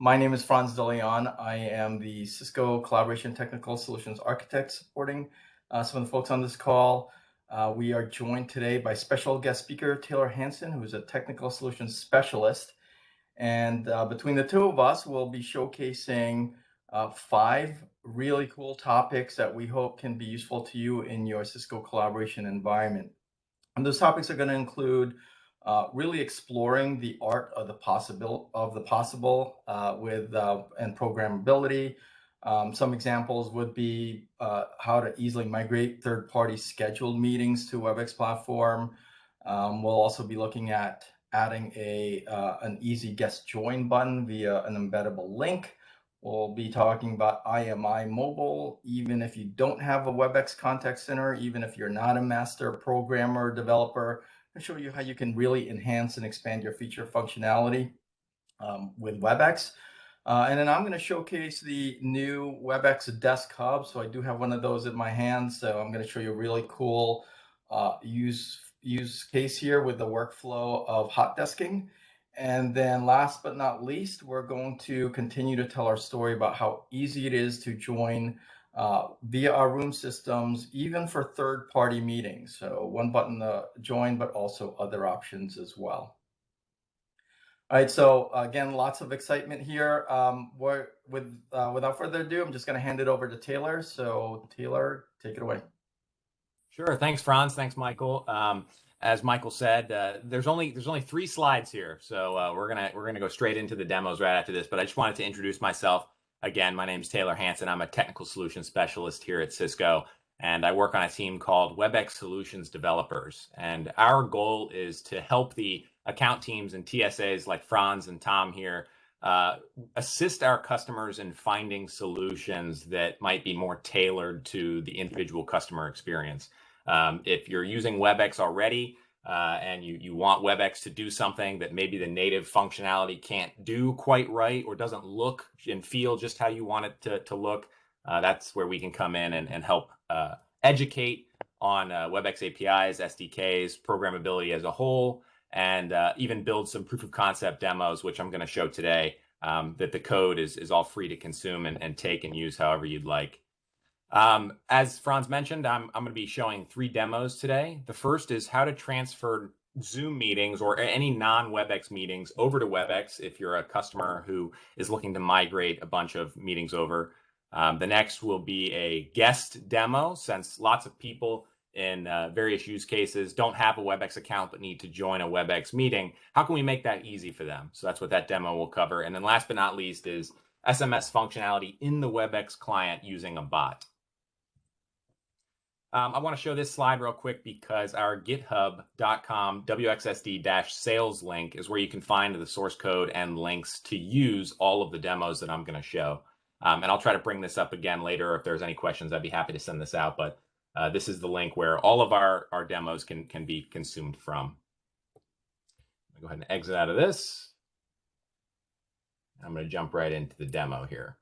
My name is Franz De Leon. I am the Cisco Collaboration Technical Solutions Architect supporting some of the folks on this call. We are joined today by special guest speaker Taylor Hansen, who is a technical solutions specialist. And between the two of us, we'll be showcasing 5 really cool topics that we hope can be useful to you in your Cisco collaboration environment. And those topics are going to include really exploring the art of the possible with and programmability. Some examples would be how to easily migrate third-party scheduled meetings to WebEx platform. We'll also be looking at adding an easy guest join button via an embeddable link. We'll be talking about IMI mobile, even if you don't have a WebEx contact center, even if you're not a master programmer or developer, and show you how you can really enhance and expand your feature functionality with WebEx. And then I'm going to showcase the new WebEx Desk Hub. So I do have one of those in my hand. So I'm going to show you a really cool use case here with the workflow of hot desking. And then last but not least, we're going to continue to tell our story about how easy it is to join via our room systems, even for third-party meetings. So one button to join, but also other options as well. All right, so again, lots of excitement here. Without further ado, I'm just going to hand it over to Taylor. So Taylor, take it away. Sure. Thanks, Franz. Thanks, Michael. As Michael said, there's only 3 slides here, so we're gonna go straight into the demos right after this. But I just wanted to introduce myself again. My name is Taylor Hansen. I'm a technical solutions specialist here at Cisco, and I work on a team called WebEx Solutions Developers. And our goal is to help the account teams and TSAs like Franz and Tom here assist our customers in finding solutions that might be more tailored to the individual customer experience. If you're using WebEx already and you want WebEx to do something that maybe the native functionality can't do quite right or doesn't look and feel just how you want it to look, that's where we can come in and help educate on WebEx APIs, SDKs, programmability as a whole, and even build some proof of concept demos, which I'm going to show today, that the code is all free to consume and take and use however you'd like. As Franz mentioned, I'm going to be showing 3 demos today. The first is how to transfer Zoom meetings or any non-WebEx meetings over to WebEx if you're a customer who is looking to migrate a bunch of meetings over. The next will be a guest demo, since lots of people in various use cases don't have a WebEx account but need to join a WebEx meeting. How can we make that easy for them? So that's what that demo will cover. And then last but not least is SMS functionality in the WebEx client using a bot. I want to show this slide real quick because our github.com wxsd-sales link is where you can find the source code and links to use all of the demos that I'm going to show. And I'll try to bring this up again later. If there's any questions, I'd be happy to send this out. But this is the link where all of our demos can be consumed from. I'll go ahead and exit out of this. I'm going to jump right into the demo here.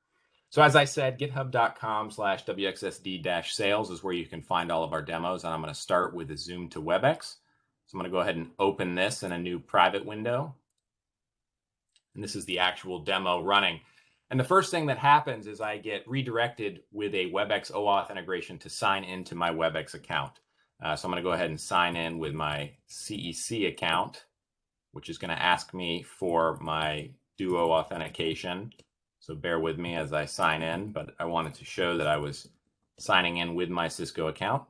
So as I said, github.com/wxsd-sales is where you can find all of our demos. And I'm going to start with a Zoom to WebEx. So I'm going to go ahead and open this in a new private window. And this is the actual demo running. And the first thing that happens is I get redirected with a WebEx OAuth integration to sign into my WebEx account. So I'm going to go ahead and sign in with my CEC account, which is going to ask me for my Duo authentication. So bear with me as I sign in, but I wanted to show that I was signing in with my Cisco account.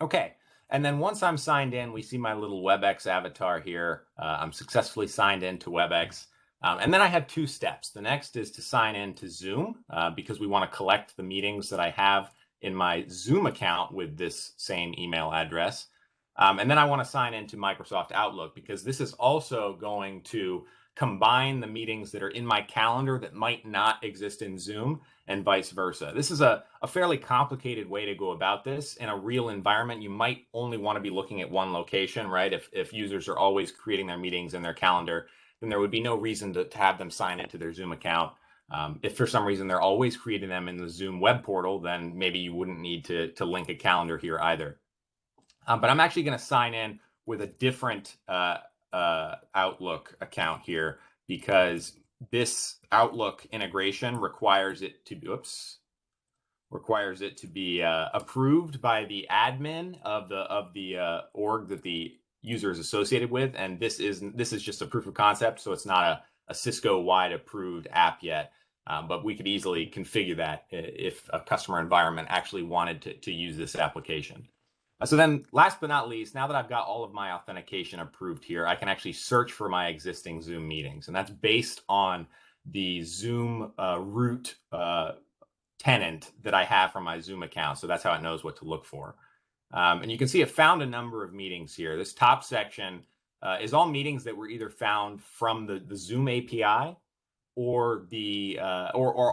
Okay, and then once I'm signed in, we see my little WebEx avatar here. I'm successfully signed in to WebEx. And then I have 2 steps. The next is to sign in to Zoom because we want to collect the meetings that I have in my Zoom account with this same email address. And then I want to sign into Microsoft Outlook because this is also going to combine the meetings that are in my calendar that might not exist in Zoom and vice versa. This is a fairly complicated way to go about this. In a real environment, you might only want to be looking at one location, right? If users are always creating their meetings in their calendar, then there would be no reason to have them sign into their Zoom account. If for some reason they're always creating them in the Zoom web portal, then maybe you wouldn't need to link a calendar here either. But I'm actually going to sign in with a different Outlook account here because this Outlook integration requires it to be, approved by the admin of the org that the user is associated with, and this is just a proof of concept, so it's not a Cisco-wide approved app yet. But we could easily configure that if a customer environment actually wanted to use this application. So then last but not least, now that I've got all of my authentication approved here, I can actually search for my existing Zoom meetings. And that's based on the Zoom root tenant that I have from my Zoom account. So that's how it knows what to look for. And you can see it found a number of meetings here. This top section is all meetings that were either found from the Zoom API or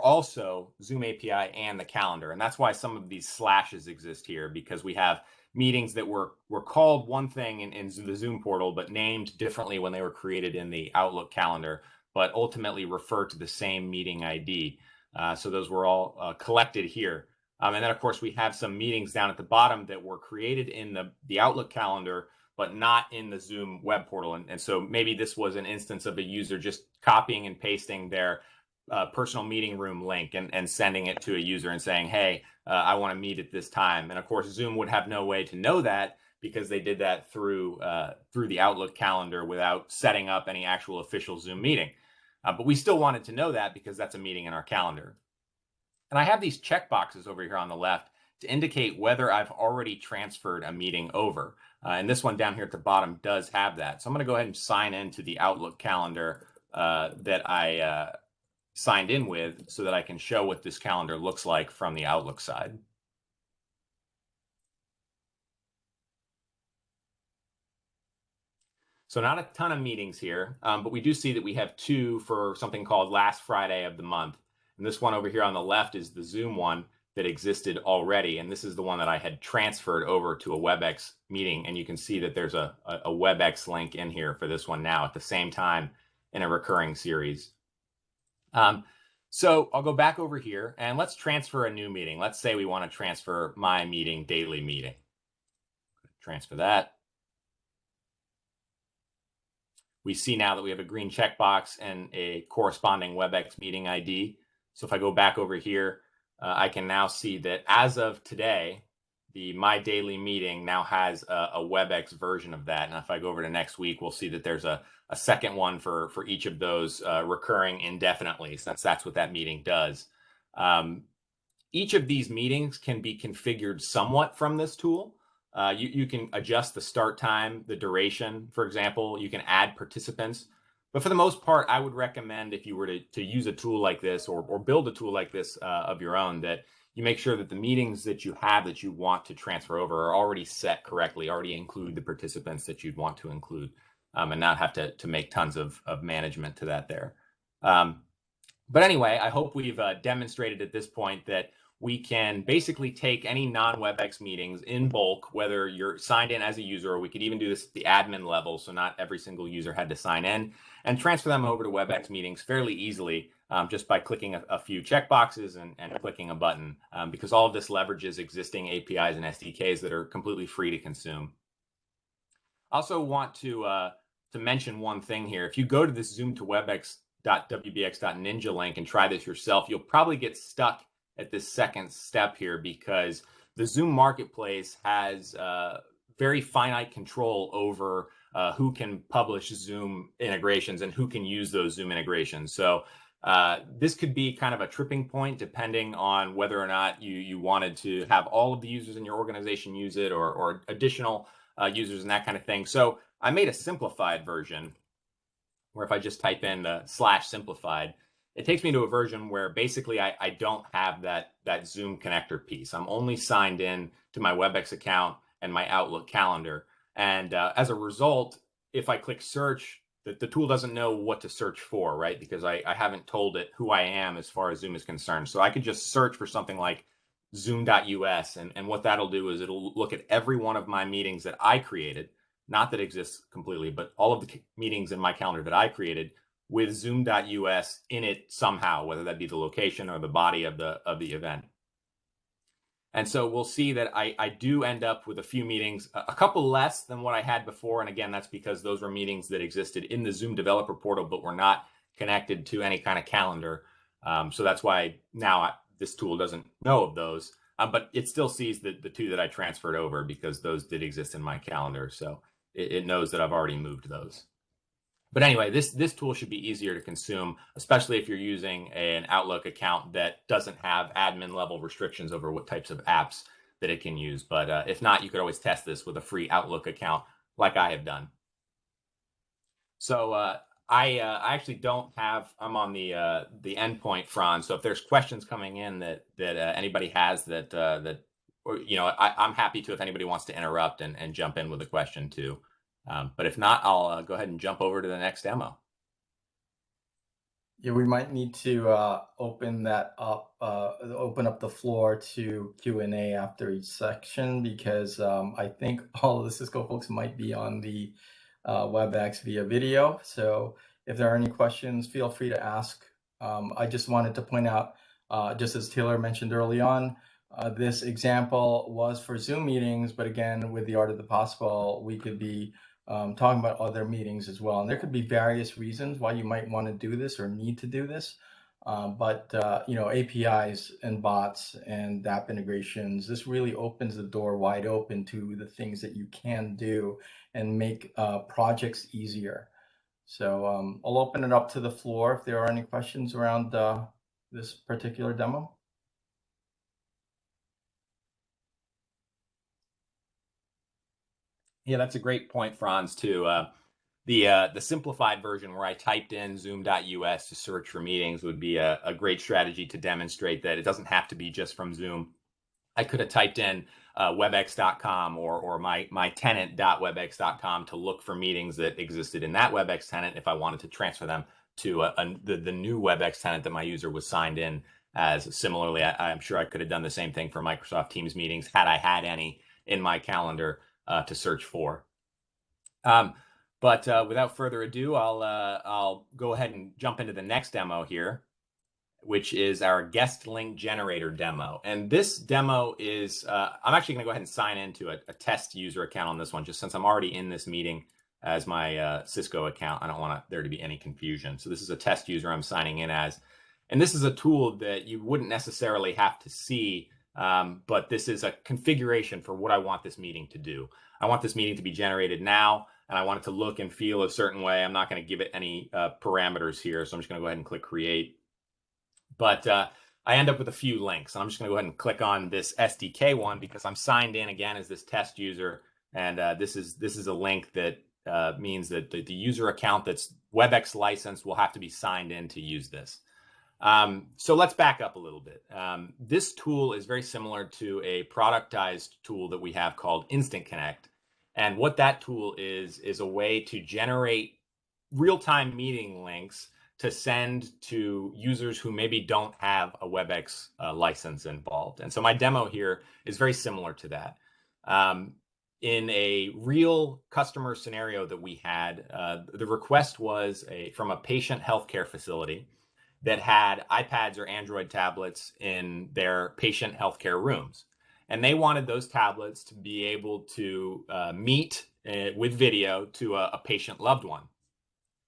also Zoom API and the calendar. And that's why some of these slashes exist here, because we have meetings that were called one thing in the Zoom portal, but named differently when they were created in the Outlook calendar, but ultimately refer to the same meeting ID. So those were all collected here. And then, of course, we have some meetings down at the bottom that were created in the Outlook calendar, but not in the Zoom web portal. And so maybe this was an instance of a user just copying and pasting their personal meeting room link and sending it to a user and saying, hey, I want to meet at this time. And of course, Zoom would have no way to know that because they did that through the Outlook calendar without setting up any actual official Zoom meeting. But we still wanted to know that because that's a meeting in our calendar. And I have these checkboxes over here on the left to indicate whether I've already transferred a meeting over. And this one down here at the bottom does have that. So I'm going to go ahead and sign into the Outlook calendar that I signed in with so that I can show what this calendar looks like from the Outlook side. So not a ton of meetings here, but we do see that we have two for something called last Friday of the month. And this one over here on the left is the Zoom one that existed already. And this is the one that I had transferred over to a WebEx meeting. And you can see that there's a WebEx link in here for this one now at the same time in a recurring series. So I'll go back over here and let's transfer a new meeting. Let's say we want to transfer my meeting, daily meeting. Transfer that. We see now that we have a green checkbox and a corresponding WebEx meeting ID. So if I go back over here, I can now see that as of today, the My Daily Meeting now has a WebEx version of that. And if I go over to next week, we'll see that there's a second one for each of those recurring indefinitely, since that's what that meeting does. Each of these meetings can be configured somewhat from this tool. You can adjust the start time, the duration, for example. You can add participants. But for the most part, I would recommend if you were to use a tool like this or build a tool like this of your own, that you make sure that the meetings that you have that you want to transfer over are already set correctly, already include the participants that you'd want to include, and not have to make tons of management to that there. But anyway, I hope we've demonstrated at this point that we can basically take any non-WebEx meetings in bulk, whether you're signed in as a user, or we could even do this at the admin level, so not every single user had to sign in, and transfer them over to WebEx meetings fairly easily just by clicking a few checkboxes and clicking a button, because all of this leverages existing APIs and SDKs that are completely free to consume. I also want to mention one thing here. If you go to this zoom to webex.wbx.ninja link and try this yourself, you'll probably get stuck at this second step here because the Zoom marketplace has very finite control over who can publish Zoom integrations and who can use those Zoom integrations. So this could be kind of a tripping point depending on whether or not you wanted to have all of the users in your organization use it or additional users and that kind of thing. So I made a simplified version where if I just type in the /simplified, it takes me to a version where basically I don't have that Zoom connector piece. I'm only signed in to my WebEx account and my Outlook calendar. And as a result, if I click search the tool doesn't know what to search for, right? Because I haven't told it who I am as far as Zoom is concerned. So I could just search for something like zoom.us, and what that'll do is it'll look at every one of my meetings that I created, not that exists completely, but all of the meetings in my calendar that I created with zoom.us in it somehow, whether that be the location or the body of the event. And so we'll see that I do end up with a few meetings, a couple less than what I had before. And again, that's because those were meetings that existed in the Zoom developer portal, but were not connected to any kind of calendar. So that's why now this tool doesn't know of those, but it still sees the two that I transferred over because those did exist in my calendar. So it knows that I've already moved those. But anyway, this tool should be easier to consume, especially if you're using an Outlook account that doesn't have admin level restrictions over what types of apps that it can use. But if not, you could always test this with a free Outlook account like I have done. So I actually don't have, I'm on the endpoint, Franz. So if there's questions coming in that anybody has or, I'm happy to, if anybody wants to interrupt and jump in with a question too. But if not, I'll go ahead and jump over to the next demo. Yeah, we might need to open up the floor to Q&A after each section, because I think all of the Cisco folks might be on the WebEx via video. So if there are any questions, feel free to ask. I just wanted to point out, just as Taylor mentioned early on, this example was for Zoom meetings, but again, with the art of the possible, we could be talking about other meetings as well. And there could be various reasons why you might want to do this or need to do this. But APIs and bots and app integrations, this really opens the door wide open to the things that you can do and make projects easier. So I'll open it up to the floor if there are any questions around this particular demo. Yeah, that's a great point, Franz, too. The simplified version where I typed in zoom.us to search for meetings would be a great strategy to demonstrate that it doesn't have to be just from Zoom. I could have typed in webex.com or my tenant.webex.com to look for meetings that existed in that WebEx tenant if I wanted to transfer them to the new WebEx tenant that my user was signed in as. Similarly, I'm sure I could have done the same thing for Microsoft Teams meetings had I had any in my calendar to search for. But without further ado, I'll go ahead and jump into the next demo here, which is our guest link generator demo. And this demo is, I'm actually going to go ahead and sign into a test user account on this one, just since I'm already in this meeting as my Cisco account. I don't want there to be any confusion. So this is a test user I'm signing in as. And this is a tool that you wouldn't necessarily have to see, but this is a configuration for what I want this meeting to do. I want this meeting to be generated now, and I want it to look and feel a certain way. I'm not going to give it any parameters here, so I'm just going to go ahead and click create. But I end up with a few links, and I'm just going to go ahead and click on this SDK one because I'm signed in again as this test user, and this is a link that means that the user account that's WebEx licensed will have to be signed in to use this. So let's back up a little bit. This tool is very similar to a productized tool that we have called Instant Connect. And what that tool is a way to generate real-time meeting links to send to users who maybe don't have a WebEx license involved. And so my demo here is very similar to that. In a real customer scenario that we had, the request was from a patient healthcare facility that had iPads or Android tablets in their patient healthcare rooms. And they wanted those tablets to be able to meet with video to a patient loved one.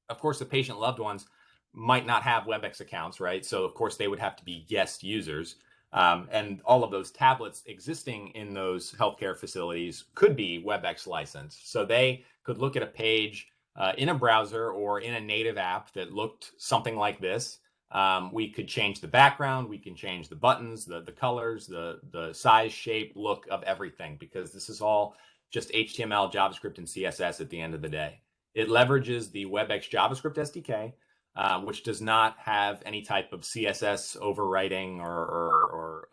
Of course, the patient loved ones might not have WebEx accounts, right? So of course they would have to be guest users. And all of those tablets existing in those healthcare facilities could be WebEx licensed. So they could look at a page in a browser or in a native app that looked something like this. We could change the background, we can change the buttons, the colors, the size, shape, look of everything, because this is all just HTML, JavaScript, and CSS at the end of the day. It leverages the WebEx JavaScript SDK, which does not have any type of CSS overwriting or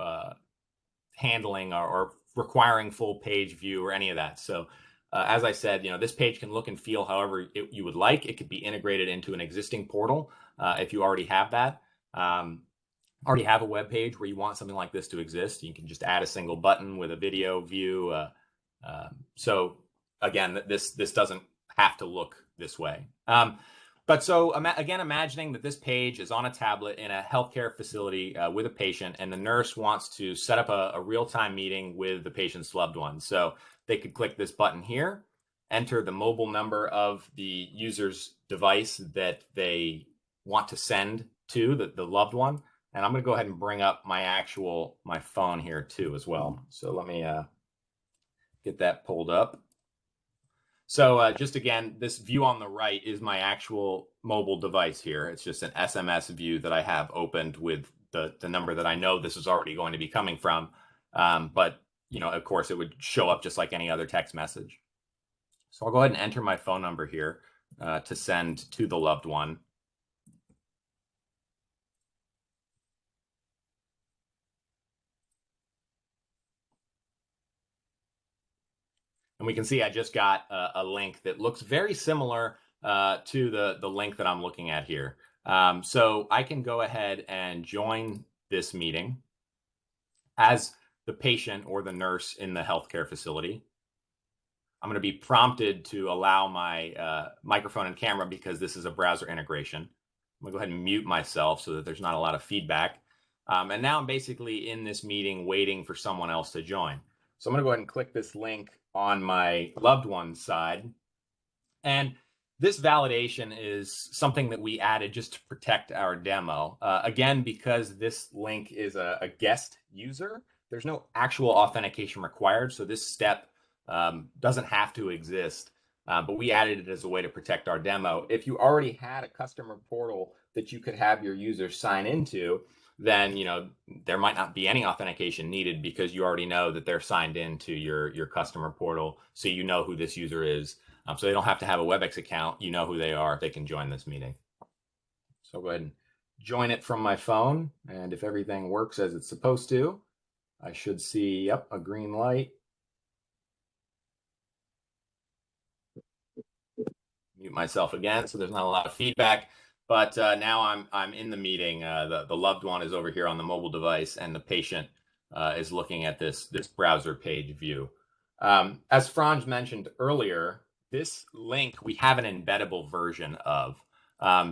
handling or requiring full page view or any of that. So As I said, this page can look and feel however you would like. It could be integrated into an existing portal if you already have that. Already have a web page where you want something like this to exist. You can just add a single button with a video view. So again, this doesn't have to look this way. But so again, imagining that this page is on a tablet in a healthcare facility with a patient, and the nurse wants to set up a real-time meeting with the patient's loved one. So they could click this button here, enter the mobile number of the user's device that they want to send to the loved one. And I'm going to go ahead and bring up my phone here too as well. So let me get that pulled up. So just again, this view on the right is my actual mobile device here. It's just an SMS view that I have opened with the number that I know this is already going to be coming from. But, of course, it would show up just like any other text message. So I'll go ahead and enter my phone number here to send to the loved one. And we can see I just got a link that looks very similar to the link that I'm looking at here. So I can go ahead and join this meeting as the patient or the nurse in the healthcare facility. I'm going to be prompted to allow my microphone and camera because this is a browser integration. I'm going to go ahead and mute myself so that there's not a lot of feedback. And now I'm basically in this meeting waiting for someone else to join. So I'm going to go ahead and click this link on my loved one's side. And this validation is something that we added just to protect our demo. Again, because this link is a guest user, there's no actual authentication required. So this step doesn't have to exist, but we added it as a way to protect our demo. If you already had a customer portal that you could have your users sign into, then there might not be any authentication needed because you already know that they're signed into your customer portal, so you know who this user is. So they don't have to have a WebEx account. You know who they are. They can join this meeting. So I'll go ahead and join it from my phone, and if everything works as it's supposed to, I should see, yep, a green light. Mute myself again so there's not a lot of feedback. But now I'm in the meeting. The loved one is over here on the mobile device, and the patient is looking at this browser page view. As Franz mentioned earlier, this link we have an embeddable version of.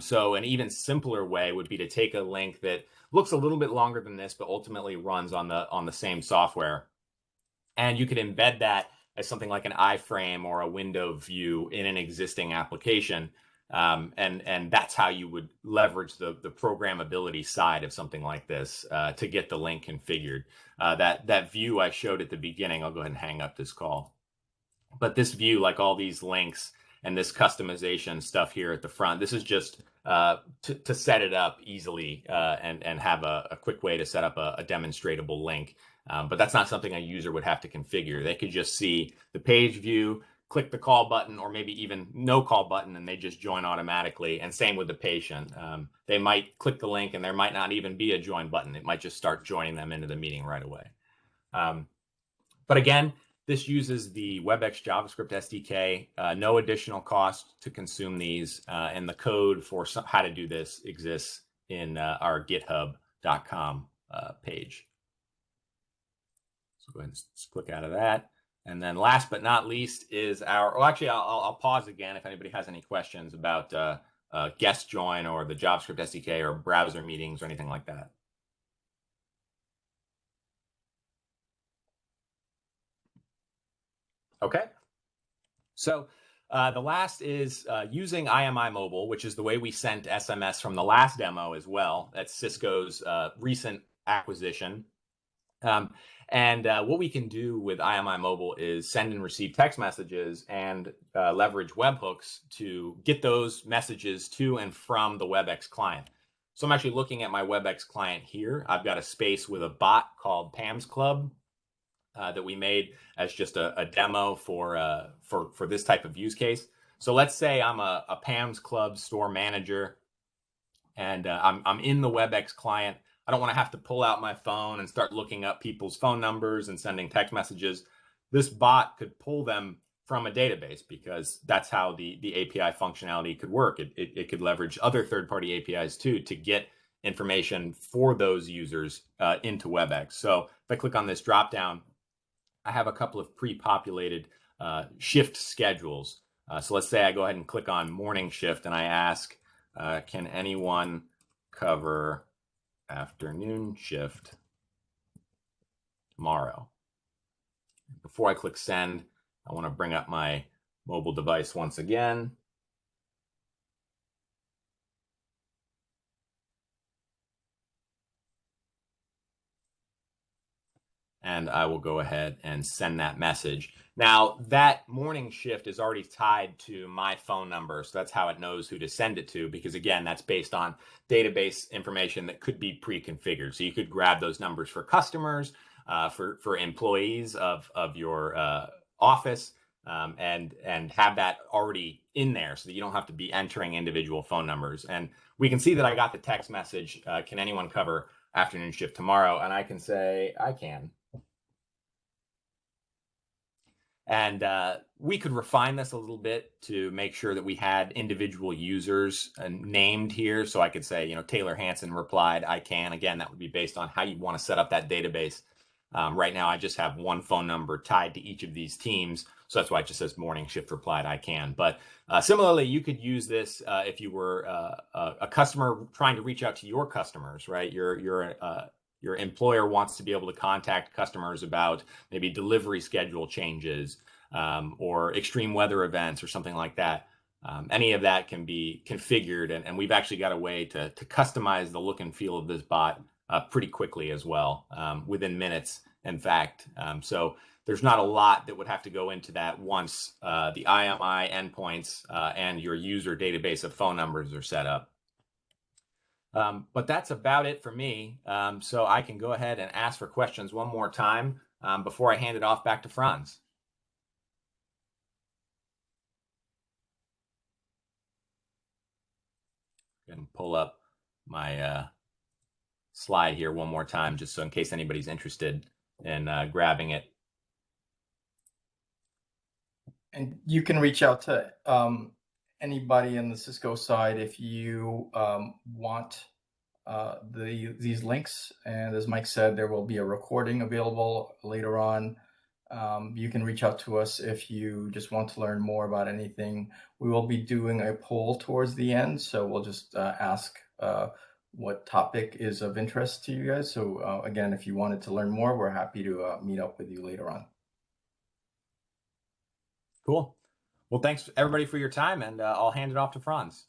So an even simpler way would be to take a link that looks a little bit longer than this, but ultimately runs on the same software, and you could embed that as something like an iframe or a window view in an existing application. And that's how you would leverage the programmability side of something like this to get the link configured. That view I showed at the beginning, I'll go ahead and hang up this call. But this view, like all these links and this customization stuff here at the front, this is just to set it up easily and have a quick way to set up a demonstratable link. But that's not something a user would have to configure. They could just see the page view, click the call button, or maybe even no call button, and they just join automatically. And same with the patient. They might click the link and there might not even be a join button. It might just start joining them into the meeting right away. But again, this uses the WebEx JavaScript SDK, no additional cost to consume these, and the code for how to do this exists in our github.com page. So go ahead and click out of that. And then last but not least is I'll pause again if anybody has any questions about guest join or the JavaScript SDK or browser meetings or anything like that. Okay. So the last is using IMI Mobile, which is the way we sent SMS from the last demo as well. That's Cisco's recent acquisition. And what we can do with IMI Mobile is send and receive text messages and leverage webhooks to get those messages to and from the WebEx client. So I'm actually looking at my WebEx client here. I've got a space with a bot called Pam's Club that we made as just a demo for this type of use case. So let's say I'm a Pam's Club store manager, and I'm in the WebEx client. I don't want to have to pull out my phone and start looking up people's phone numbers and sending text messages. This bot could pull them from a database, because that's how the API functionality could work. It could leverage other third-party APIs too to get information for those users into WebEx. So if I click on this dropdown, I have a couple of pre-populated shift schedules. So let's say I go ahead and click on morning shift and I ask, can anyone cover afternoon shift tomorrow? Before I click send, I want to bring up my mobile device once again. And I will go ahead and send that message. Now, that morning shift is already tied to my phone number, so that's how it knows who to send it to, because again, that's based on database information that could be pre-configured. So you could grab those numbers for customers, for employees of your office, and have that already in there so that you don't have to be entering individual phone numbers. And we can see that I got the text message, can anyone cover afternoon shift tomorrow? And I can say, I can. And we could refine this a little bit to make sure that we had individual users named here. So I could say, you know, Taylor Hanson replied, I can. Again, that would be based on how you want to set up that database. Right now, I just have one phone number tied to each of these teams. So that's why it just says morning shift replied, I can. But similarly, you could use this if you were a customer trying to reach out to your customers, right? Your employer wants to be able to contact customers about maybe delivery schedule changes, or extreme weather events or something like that. Any of that can be configured, and we've actually got a way to customize the look and feel of this bot pretty quickly as well, within minutes, in fact. So there's not a lot that would have to go into that once the IMI endpoints and your user database of phone numbers are set up. But that's about it for me. So I can go ahead and ask for questions one more time before I hand it off back to Franz. And pull up my slide here one more time, just so in case anybody's interested in grabbing it. And you can reach out to anybody in the Cisco side if you want these links. And as Mike said, there will be a recording available later on. You can reach out to us if you just want to learn more about anything. We will be doing a poll towards the end, so we'll just ask what topic is of interest to you guys. So again, if you wanted to learn more, we're happy to meet up with you later on. Cool. Well, thanks everybody for your time, and I'll hand it off to Franz.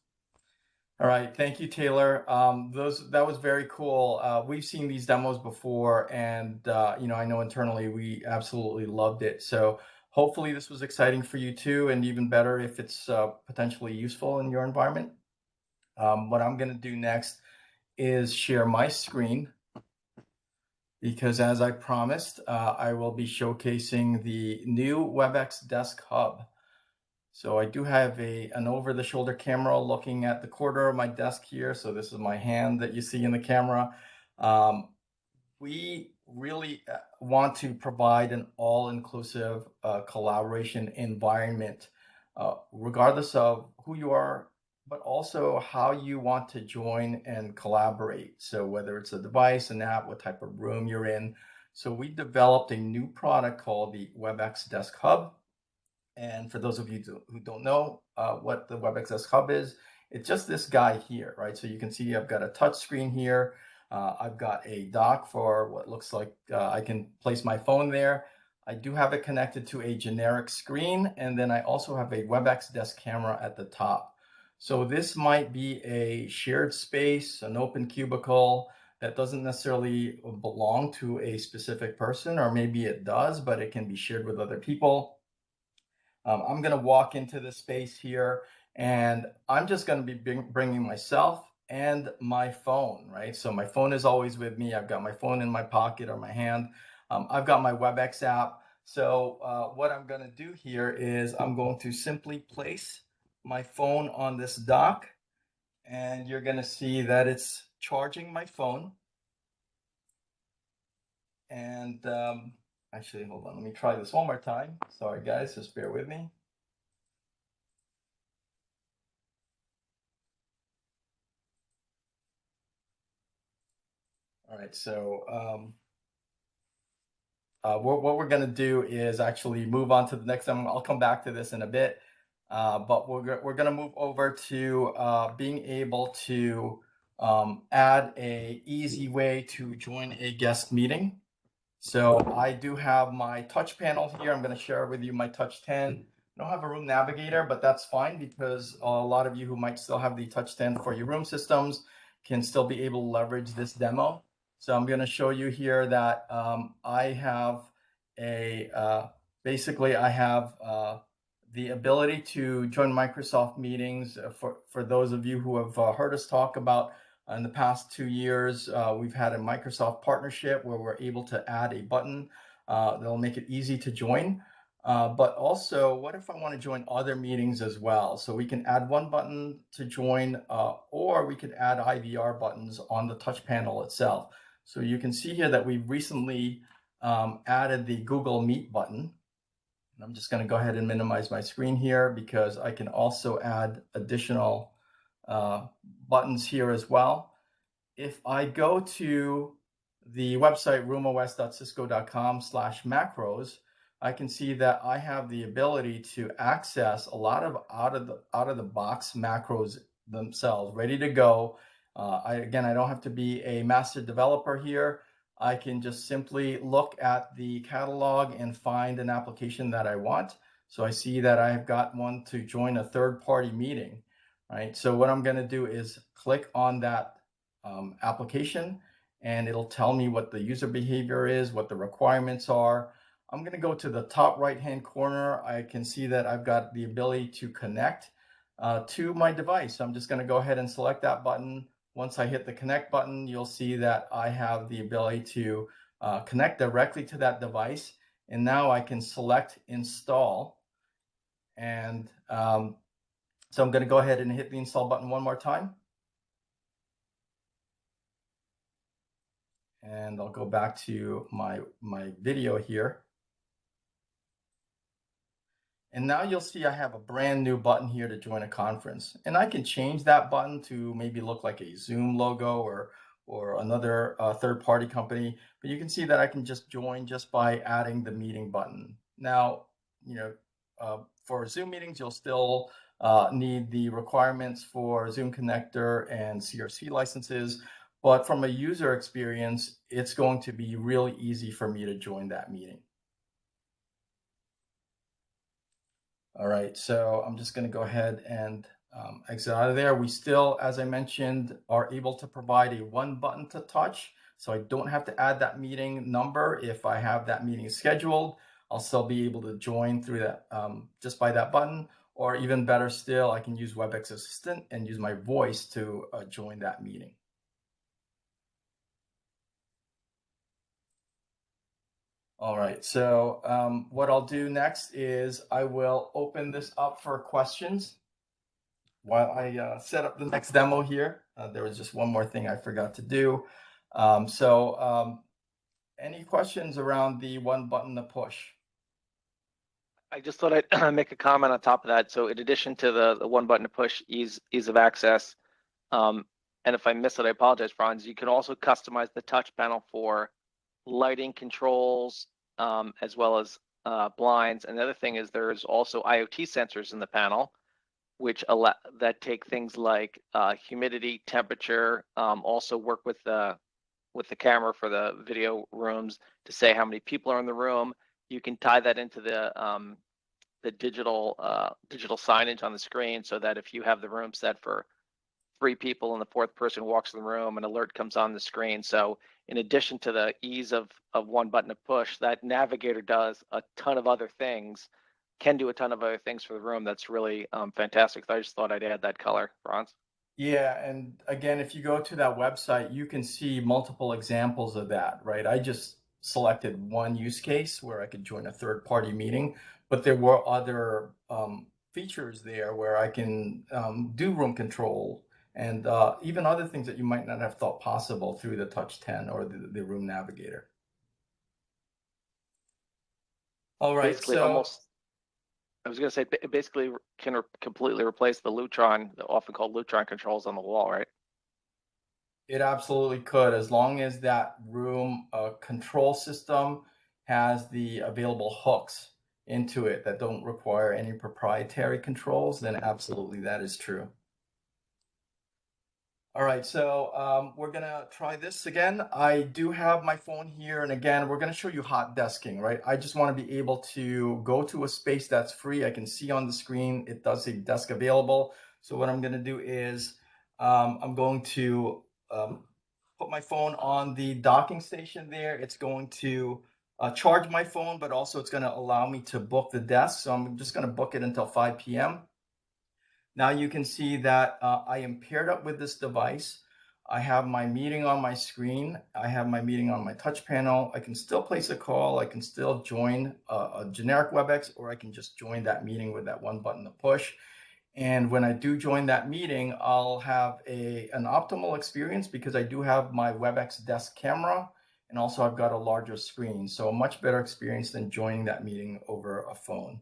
All right, thank you, Taylor. That was very cool. We've seen these demos before, and you know, I know internally we absolutely loved it. So hopefully this was exciting for you too, and even better if it's potentially useful in your environment. What I'm going to do next is share my screen, because as I promised, I will be showcasing the new WebEx Desk Hub. So I do have an over-the-shoulder camera looking at the corner of my desk here. So this is my hand that you see in the camera. We really want to provide an all-inclusive collaboration environment, regardless of who you are, but also how you want to join and collaborate. So whether it's a device, an app, what type of room you're in. So we developed a new product called the WebEx Desk Hub. And for those of you who don't know what the WebEx Desk Hub is, it's just this guy here, right? So you can see I've got a touch screen here. I've got a dock for what looks like I can place my phone there. I do have it connected to a generic screen, and then I also have a WebEx Desk camera at the top. So this might be a shared space, an open cubicle that doesn't necessarily belong to a specific person, or maybe it does, but it can be shared with other people. I'm going to walk into this space here, and I'm just going to be bringing myself and my phone, right? So my phone is always with me. I've got my phone in my pocket or my hand. I've got my WebEx app. So what I'm going to do here is I'm going to simply place my phone on this dock, and you're going to see that it's charging my phone. And Actually, hold on. Let me try this one more time. Sorry, guys, just bear with me. All right, so what we're going to do is actually move on to the next one. I'll come back to this in a bit, but we're going to move over to being able to add a easy way to join a guest meeting. So I do have my touch panel here. I'm going to share with you my touch 10. I don't have a room navigator, but that's fine because a lot of you who might still have the touch 10 for your room systems can still be able to leverage this demo. So I'm going to show you here that I have basically I have the ability to join Microsoft meetings. For those of you who have heard us talk about in the past 2 years, we've had a Microsoft partnership where we're able to add a button that'll make it easy to join. But also, what if I want to join other meetings as well? So we can add one button to join, or we could add IVR buttons on the touch panel itself. So you can see here that we've recently added the Google Meet button. And I'm just going to go ahead and minimize my screen here because I can also add additional buttons here as well. If I go to the website roomos.cisco.com/macros, I can see that I have the ability to access a lot of out of the box macros themselves, ready to go. Again, I don't have to be a master developer here. I can just simply look at the catalog and find an application that I want. So I see that I've got one to join a third-party meeting, right? So what I'm going to do is click on that application, and it'll tell me what the user behavior is, what the requirements are. I'm going to go to the top right-hand corner. I can see that I've got the ability to connect to my device. So I'm just going to go ahead and select that button. Once I hit the connect button, you'll see that I have the ability to connect directly to that device. And now I can select install. And so I'm going to go ahead and hit the install button one more time. And I'll go back to my video here. And now you'll see I have a brand new button here to join a conference. And I can change that button to maybe look like a Zoom logo or another third-party company. But you can see that I can just join just by adding the meeting button. Now, for Zoom meetings, you'll still need the requirements for Zoom connector and CRC licenses. But from a user experience, it's going to be really easy for me to join that meeting. All right, so I'm just going to go ahead and exit out of there. We still, as I mentioned, are able to provide a one button to touch. So I don't have to add that meeting number. If I have that meeting scheduled, I'll still be able to join through that just by that button. Or even better still, I can use WebEx Assistant and use my voice to join that meeting. All right, so what I'll do next is I will open this up for questions. While I set up the next demo here, there was just one more thing I forgot to do. Any questions around the one button to push? I just thought I'd make a comment on top of that. So in addition to the one button to push, ease of access, and if I miss it, I apologize, Franz, you can also customize the touch panel for lighting controls, as well as blinds. And the other thing is there's also IoT sensors in the panel, which that take things like humidity, temperature, also work with the camera for the video rooms to say how many people are in the room. You can tie that into the digital signage on the screen, so that if you have the room set for 3 people and the 4th person walks in the room, an alert comes on the screen. So in addition to the ease of one button to push, that navigator does a ton of other things, can do a ton of other things for the room. That's really fantastic. So I just thought I'd add that color, Franz. Yeah, and again, if you go to that website, you can see multiple examples of that, right? I just selected one use case where I could join a third-party meeting, but there were other features there where I can do room control and even other things that you might not have thought possible through the Touch 10 or the Room Navigator. All right, Basically, so almost. I was going to say it basically can completely replace the Lutron, the often called Lutron controls on the wall, right? it absolutely could, as long as that room control system has the available hooks into it that don't require any proprietary controls, then absolutely that is true. All right, so we're gonna try this again. I do have my phone here, and again, we're gonna show you hot desking, right? I just want to be able to go to a space that's free. I can see on the screen, it does say desk available. So what I'm gonna do is I'm going to put my phone on the docking station there. It's going to charge my phone, but also it's gonna allow me to book the desk. So I'm just gonna book it until 5 p.m. Now you can see that I am paired up with this device. I have my meeting on my screen. I have my meeting on my touch panel. I can still place a call. I can still join a generic WebEx, or I can just join that meeting with that one button to push. And when I do join that meeting, I'll have an optimal experience because I do have my WebEx desk camera, and also I've got a larger screen. So a much better experience than joining that meeting over a phone.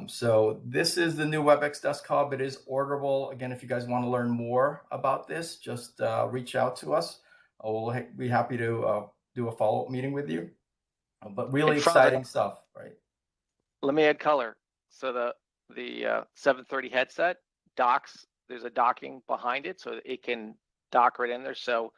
So this is the new WebEx Desk Hub. It is orderable. Again, if you guys want to learn more about this, just reach out to us. We'll be happy to do a follow-up meeting with you. But really exciting stuff, right? Let me add color. So the 730 headset docks. There's a docking behind it, so it can dock right in there. So,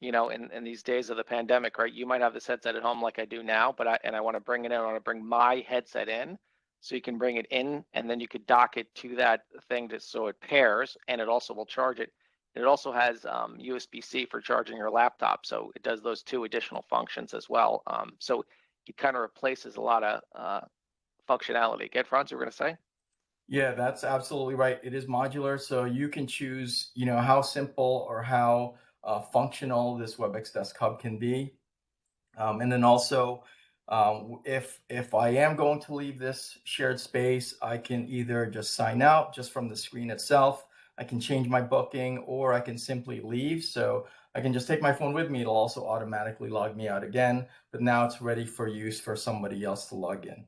in these days of the pandemic, right, you might have this headset at home like I do now, but I want to bring it in. I want to bring my headset in. So you can bring it in, and then you could dock it to that thing so it pairs, and it also will charge it. It also has USB-C for charging your laptop, so it does those two additional functions as well. So it kind of replaces a lot of functionality. Get Franz, you were going to say? Yeah, that's absolutely right. It is modular, so you can choose, how simple or how functional this WebEx Desk Hub can be. And then also, if I am going to leave this shared space, I can either just sign out just from the screen itself. I can change my booking, or I can simply leave. So I can just take my phone with me. It'll also automatically log me out again, but now it's ready for use for somebody else to log in.